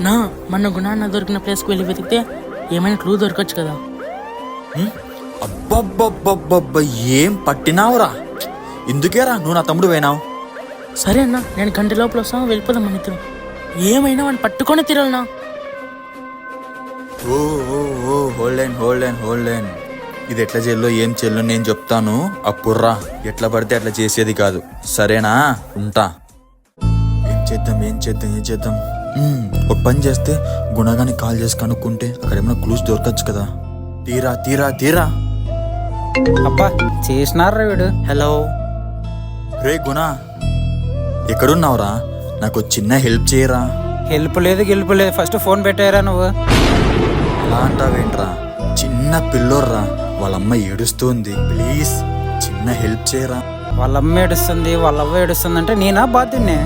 నా మొన్న గుణాన్న దొరికిన ప్లేస్కి వెళ్ళి వెతికితే ఏమైనా క్లూ దొరకచ్చు కదా. అబ్బబ్బబ్బబ్బబ్బ ఏం పట్టినావురా. ఇందుకేరా నువ్వు నా తమ్ముడు పోయినావు. సరే అన్న, నేను గంట లోపల వస్తాను, వెళ్ళిపోదాం మన ఇద్దరం. ఏమైనా వాడిని పట్టుకొని తిరగలనా. ఓ ఓ ఓ హోల్డ్ ఇది ఎట్లా చేయాలో ఏం చేయాలో నేను చెప్తాను. అప్పుర్రా ఎట్లా పడితే అట్లా చేసేది కాదు, సరేనా? ఉంటా. ఏం చేద్దాం ఒక పని చేస్తే గుణగాని కాల్ చేసి కనుక్కుంటే అక్కడ ఏమైనా క్లూస్ దొరకచ్చు కదా. తీరా అబ్బా చేసినారా వీడు. హలో రే గుణ, ఎక్కడున్నావురా? నాకు చిన్న హెల్ప్ చేయరా. హెల్ప్ లేదు గెలుపు లేదు, ఫస్ట్ ఫోన్ పెట్టారా నువ్వు. ఎలా అంటావేంట్రా? చిన్న పిల్లోర్రా, వాళ్ళమ్మ ఏడుస్తుంది. ప్లీజ్ చిన్న హెల్ప్ చేయరా. వాళ్ళ అమ్మ ఏడుస్తుంది, వాళ్ళ అవ్వ ఏడుస్తుంది అంటే నేనా బాధ్యున్నే.